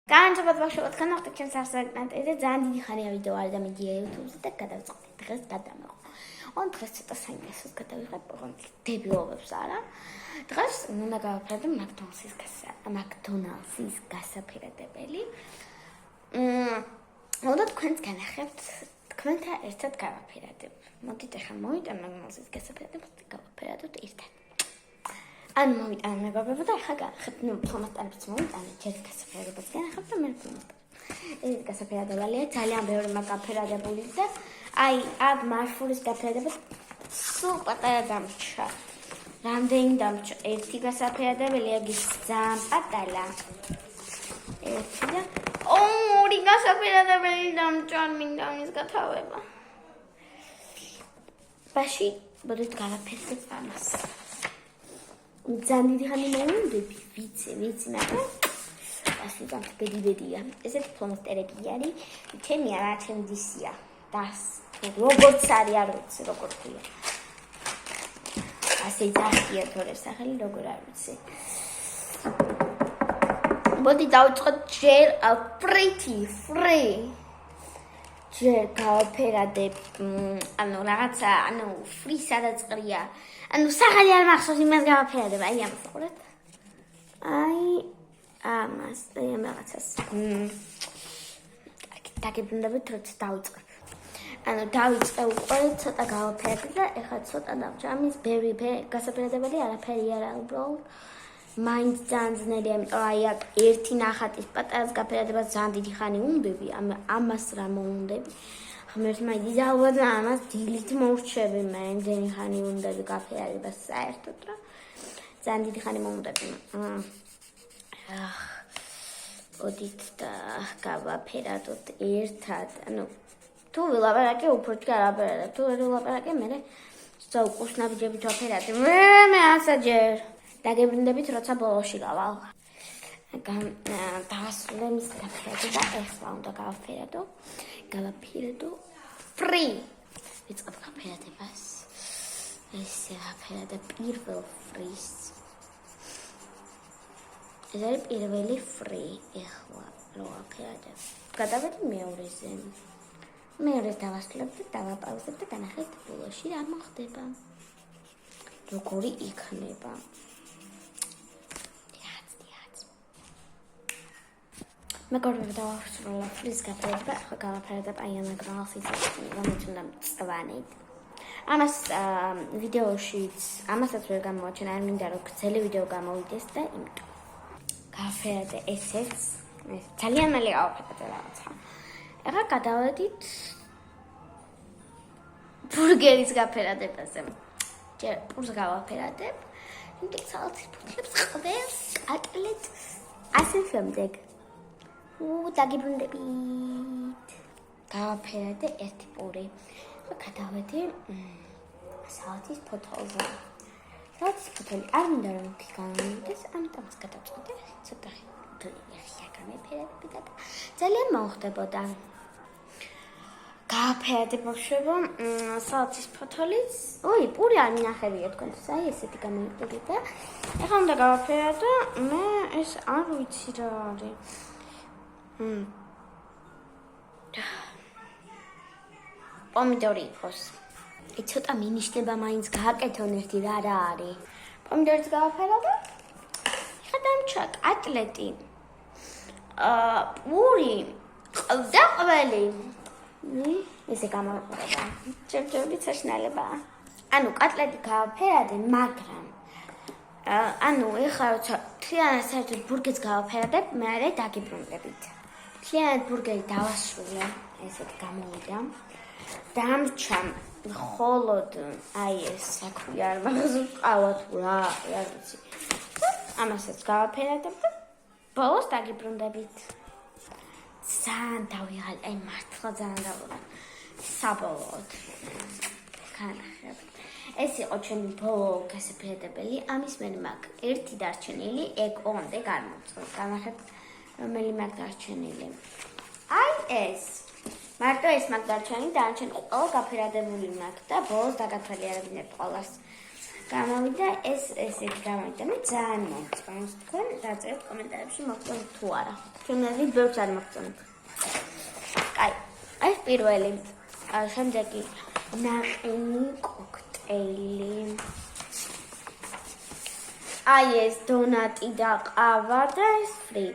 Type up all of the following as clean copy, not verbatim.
განჯობად ბავშვებად განახტეთ ჩემს არსაკანტეზე ძალიან დიდი ხანია ვიდეო არ დამიდია YouTube-ზე და გადავწყდი დღეს გადამეღო. დღეს ცოტა საინტერესოს გადავიღებ დებილობებს არა. დღეს უნდა გავაფერდო მაკდონალდსის გასაფერადებელი. უნდა თქვენს განახებთ თქვენთან ერთად გავაფერადებ. მოდით ახლა მოვიტან მაკდონალდსის გასაფერადებას და გავაფერადოთ ერთად. ან მოვიტან მეგობრებო და ახლა განახებთ თომასტანებს მოვიტანეთ ჯერ გასაფერადებას განახებთ და მე ვფერდებ. ეს გასაფერადებელია ძალიან ბევრი მაგაფერადებული და აი აქ მარშულის გაფერადება სულ პატარა დამრჩა. რამდენი დამრჩა? ერთი გასაფერადებელი აგის ძალიან პატარა. ერთი და ორი გასაფერადებელი დამრჩა მინდა მის გათავება. ბაში მოდით გავაფერდეთ ამას. ძალიან დიდი ხანი მოვიდები, ვიცი, მაგრამ ასე ბედია. ესეთი ფლომასტერები არის, ჩემი არა, ჩემი დისია. დას როგორც არის, არ ვიცი, როგორ ქვია. ასე ძახია თორე სახელი, როგორ არ ვიცი. მოდი დავიწყოთ ჯერ free. ჯერ გავაფერადებ, რაღაცა, free სადაც ყრია. სახელი არ მახსოვს, იმას გავაფერადებ, აი ამას ყურეთ. ამას და ამ რაღაცას. დაგებრუნდებით, როცა დავიწყებ. დავიწყე უკვე ცოტა გავაფერდე და ეხლა ცოტა დავჭა. ამის ბევრი გასაფერადებელი არაფერი არა უბრალოდ. მაინც ძალიან ძნელია, იმიტომ აი აქ ერთი ნახატის პატარას გაფერადებას ძალიან დიდი ხანი უნდები, ამას რა მოუნდები. ღმერთმა იდაობა და ამას დილით მოვრჩები, მე იმდენი ხანი უნდები გაფერადებას საერთოდ რა. ძალიან დიდი ხანი მოუნდები. მოდით და გავაფერადოთ ერთად. თუ ვილაპარაკე უფრო ჯერ აბერადებ, თუ ვერ ვილაპარაკე მე უკუსნაბიჯებით ვაფერადებ. მე ასაჯერ დაგებრუნდებით, როცა ბოლოში გავალ. დავასრულე მის გაფერადება, ეხლა უნდა გავაფერადო free. ვიწყებ გაფერადებას. ესე ვაფერადებ პირველ frees. ეს არის პირველი free. ეხლა რო ვაფერადებ. გადავედი მეორეზე. მეორეს დავასრულებ და დავაპაუზებ და განახეთ ბოლოში რა მოხდება. როგორი იქნება. მეგობრებო დავასრულებ frees გაფერადება, ახლა გავაფერადებ აი ამ მაკდონალდსის რომელიც უნდა მწვანედ. ამას ვიდეოშიც ამასაც ვერ გამოვაჩენ, არ მინდა რომ გრძელი ვიდეო გამოვიდეს და იმიტომ გავაფერადე ესეც. ძალიან მალე გავაფერადე რაღაცა. ახლა გადავედით ბურგერის გაფერადებაზე. ჯერ პურს გავაფერადებ, იმიტომ ცალცი ფუტლებს ყდებს, კატლეტს, ასე შემდეგ. დაგიბრუნდებით. გავაფერადე ერთი პური. გადავედი საათის ფოთოლზე. საათის ფოთოლი არ მინდა რომ იქ გამოვიდეს, ამიტომ მას გადავწყვეტე ცოტა ხია გამეფერები და ძალიან მოხდებოდა. გავაფერადე ბავშვებო საათის ფოთოლიც. პური არ მინახებია თქვენთვის, აი ესეთი გამოიყურე და ეხლა უნდა გავაფერადო, მე ეს არ ვიცი რა არის. პომიდორი იყოს. ცოტა მინიშნება მაინც გააკეთონ ერთი რა არის. პომიდორიც გავაფერადე. ეხლა დამჭა კატლეტი. პური, ყდა-ყველი. ესე გამოიყურება. ჯერჯერობით საშინელებაა. კატლეტი გავაფერადე, მაგრამ ეხლა როცა მთლიანად საერთოდ ბურგერს გავაფერადებ, მე არა დაგიბრუნდებით. მთლიანად ბურგერი დავასრულე, ესეთ გამოვიდა. დამრჩა მხოლოდ აი ეს საქმე არ მახსოვს ყავა თუ რა ვიცი. ამასაც გავაფერადებ და ბოლოს დაგიბრუნდებით. ძალიან დავიღალე, აი მართლა ძალიან დავიღალე. საბოლოოდ. განახებ. ეს იყო ჩემი ბოლო გასაფერადებელი. ამის მერე მაქვს ერთი დარჩენილი, ეგ ოღონდ გამოწვევ. განახებ, რომელი მაქვს დარჩენილი. აი ეს. მარტო ეს მაქვს დარჩენილი, დარჩენილი ყველა გაფერადებული მაქვს და ბოლოს დაგათვალიერებინებ ყველას. გამოვიდა ეს ესეთი გამოვიდა. მე ძალიან მომწონს თქვენ დაწერეთ კომენტარებში მოგწონთ თუ არა. ჩემნაირი ბევრს არ მოგწონთ. კაი, ეს პირველი. შემდეგი ნაყინი კოქტეილი. აი ეს დონატი და ყავა და ეს ფრი.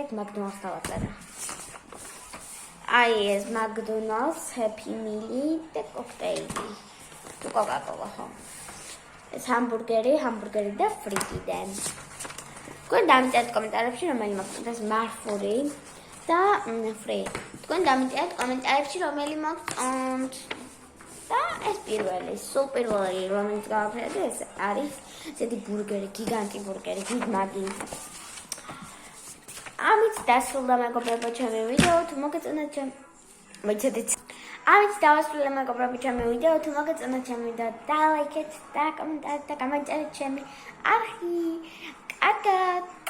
ეგ მაკდონალდს დავაწერე. აი ეს მაკდონალდს ჰეპი მილი და კოქტეილი. თუ კოკაკოლა ხო. ეს ჰამბურგერი და ფრიგიდან. თქვენ დამიწერეთ კომენტარებში რომელი მოგწონთ ეს მარფური და ფრი. თქვენ დამიწერეთ კომენტარებში რომელი მოგწონთ. და ეს პირველი, სულ პირველი რომელიც გავაფრთხილდი ეს არის ესეთი ბურგერი, გიგანტი ბურგერი, Big Mac-ი. ამით დასრულდა მეგობრებო ჩემი ვიდეო, თუ მოგეწონათ ამით დავასრულე მეგობრებო ჩემი ვიდეო, თუ მოგეწონათ ჩემი ვიდეო, დალაიქეთ და კომენტარით და გამოიწერეთ ჩემი არხი. კარგად.